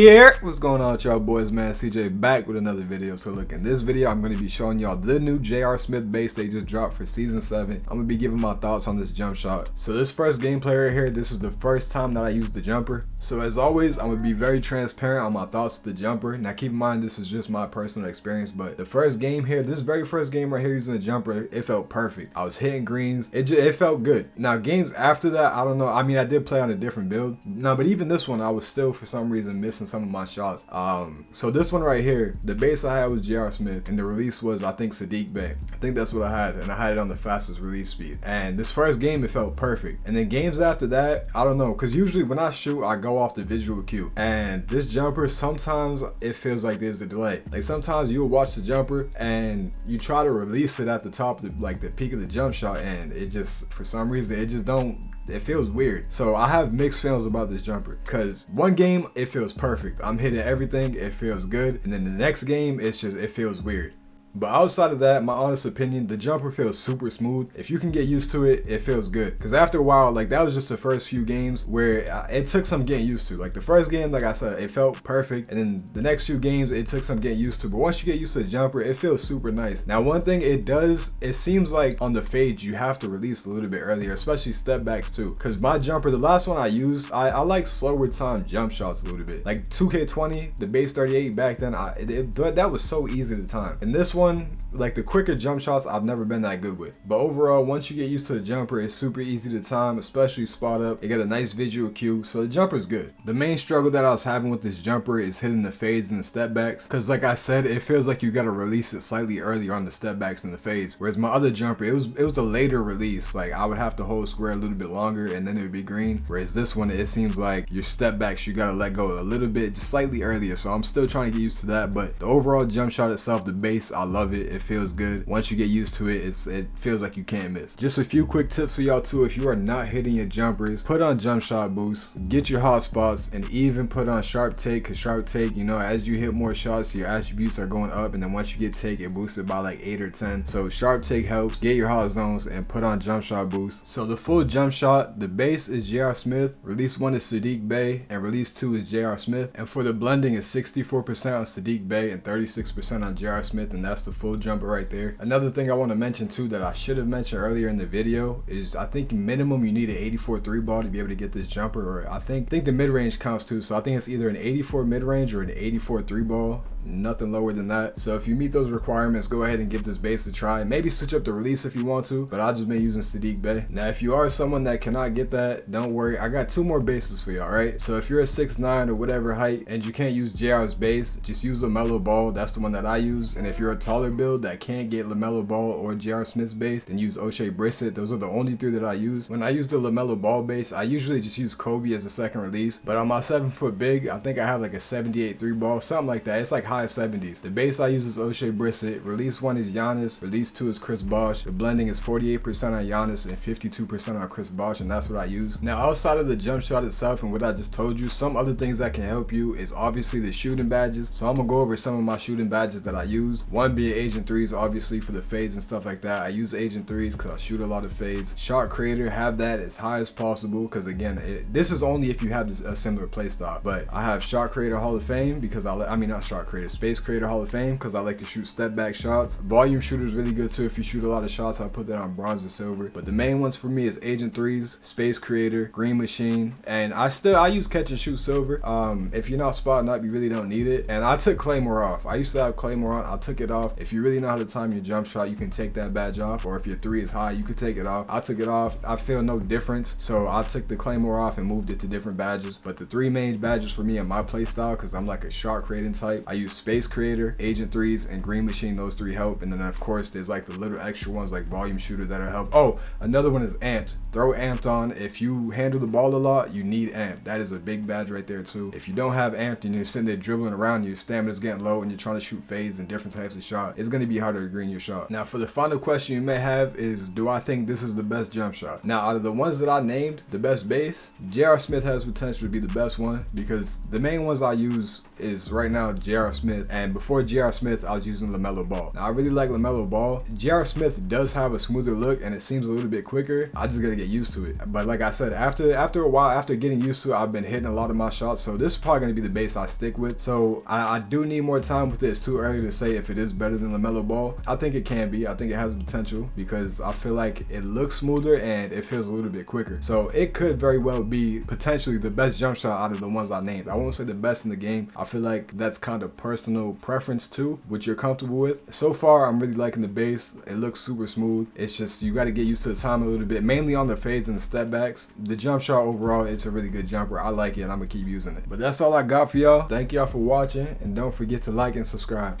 Yeah, what's going on with y'all boys, man? CJ back with another video. So look, in this video I'm going to be showing y'all the new J.R. Smith base they just dropped for season 7. I'm going to be giving my thoughts on this jump shot. So this first gameplay right here, this is the first time that I used the jumper. So as always, I'm going to be very transparent on my thoughts with the jumper. Now keep in mind this is just my personal experience, but the first game here, this very first game right here using the jumper, it felt perfect. I was hitting greens, it felt good. Now games after that, I don't know, I mean I did play on a different build. No, but even this one I was still for some reason missing some of my shots. So this one right here, the base I had was J.R. Smith and the release was I think Sadiq Bey. I think that's what I had, and I had it on the fastest release speed. And this first game it felt perfect. And then games after that, I don't know, because usually when I shoot I go off the visual cue, and this jumper sometimes it feels like there's a delay. Like sometimes you'll watch the jumper and you try to release it at the top of like the peak of the jump shot, and it just for some reason it feels weird. So I have mixed feelings about this jumper, because one game it feels perfect, I'm hitting everything, it feels good, and then the next game it feels weird. But outside of that, my honest opinion, the jumper feels super smooth. If you can get used to it, it feels good. Because after a while, like that was just the first few games where it took some getting used to. Like the first game, like I said, it felt perfect. And then the next few games, it took some getting used to. But once you get used to the jumper, it feels super nice. Now, one thing it does, it seems like on the fades, you have to release a little bit earlier, especially step backs too. Because my jumper, the last one I used, I like slower time jump shots a little bit. Like 2K20, the base 38 back then, that was so easy to time. And this one, like the quicker jump shots, I've never been that good with. But overall, once you get used to the jumper, it's super easy to time, especially spot up. It got a nice visual cue, so the jumper's good. The main struggle that I was having with this jumper is hitting the fades and the step backs, because like I said, it feels like you got to release it slightly earlier on the step backs and the fades. Whereas my other jumper, it was a later release. Like I would have to hold square a little bit longer and then it would be green. Whereas this one, it seems like your step backs, you got to let go a little bit, just slightly earlier. So I'm still trying to get used to that. But the overall jump shot itself, the base, I love it. It feels good. Once you get used to it, it feels like you can't miss. Just a few quick tips for y'all too. If you are not hitting your jumpers, put on jump shot boost, get your hot spots, and even put on sharp take, because sharp take, you know, as you hit more shots, your attributes are going up, and then once you get take, it boosts it by like 8 or 10. So sharp take helps. Get your hot zones and put on jump shot boost. So the full jump shot, the base is J.R. Smith, release 1 is Sadiq Bey, and release 2 is J.R. Smith. And for the blending, it's 64% on Sadiq Bey and 36% on J.R. Smith, and that's the full jumper right there. Another thing I want to mention too that I should have mentioned earlier in the video is I think minimum you need an 84 3 ball to be able to get this jumper, or I think the mid-range counts too. So I think it's either an 84 mid-range or an 84 3 ball. Nothing lower than that. So if you meet those requirements, go ahead and give this base a try. Maybe switch up the release if you want to, but I've just been using Sadiq Bey. Now if you are someone that cannot get that, don't worry, I got 2 more bases for y'all, right? So if you're a 6'9" or whatever height and you can't use JR's base, just use LaMelo Ball. That's the one that I use. And if you're a taller build that can't get LaMelo Ball or J.R. Smith's base, then use O'Shea Brissett. Those are the only 3 that I use. When I use the LaMelo Ball base, I usually just use Kobe as a second release, but on my 7-foot big, I think I have like a 78 3 ball, something like that. It's like high 70s. The base I use is O'Shea Brissett. Release 1 is Giannis. Release 2 is Chris Bosh. The blending is 48% on Giannis and 52% on Chris Bosh, and that's what I use. Now outside of the jump shot itself and what I just told you, some other things that can help you is obviously the shooting badges. So I'm gonna go over some of my shooting badges that I use. One being Agent 3s, obviously for the fades and stuff like that. I use Agent 3s because I shoot a lot of fades. Shot creator, have that as high as possible, because again, this is only if you have a similar play style. But I have shot creator Hall of Fame because I mean not shot creator, space creator Hall of Fame, because I like to shoot step back shots. Volume shooter is really good too. If you shoot a lot of shots, I put that on bronze and silver. But the main ones for me is Agent 3s, Space Creator, Green Machine, and I use catch and shoot silver. If you're not spotting up, you really don't need it. And I took Claymore off. I used to have Claymore on. I took it off. If you really know how to time your jump shot, you can take that badge off, or if your 3 is high, you could take it off. I took it off. I feel no difference, so I took the Claymore off and moved it to different badges. But the 3 main badges for me in my play style, because I'm like a shot creating type, I use Space Creator, Agent 3s, and Green Machine. Those 3 help. And then of course there's like the little extra ones like Volume Shooter that'll help. Oh, another one is Amped. Throw Amped on. If you handle the ball a lot, you need Amped. That is a big badge right there too. If you don't have Amped and you're sitting there dribbling around, your stamina's getting low and you're trying to shoot fades and different types of shot, it's going to be harder to green your shot. Now for the final question you may have is, do I think this is the best jump shot? Now out of the ones that I named, the best base, J.R. Smith has potential to be the best one, because the main ones I use is right now J.R. Smith Smith, and before J.R. Smith I was using LaMelo Ball. Now I really like LaMelo Ball. J.R. Smith does have a smoother look and it seems a little bit quicker. I just gotta get used to it. But like I said, after a while, after getting used to it, I've been hitting a lot of my shots. So this is probably gonna be the base I stick with. So I do need more time with it. It's too early to say if it is better than LaMelo Ball. I think it can be. I think it has potential because I feel like it looks smoother and it feels a little bit quicker. So it could very well be potentially the best jump shot out of the ones I named. I won't say the best in the game. I feel like that's kind of personal preference too, which you're comfortable with. So far, I'm really liking the base. It looks super smooth. It's just you got to get used to the time a little bit, mainly on the fades and the step backs. The jump shot overall, it's a really good jumper. I like it and I'm gonna keep using it. But that's all I got for y'all. Thank y'all for watching and don't forget to like and subscribe.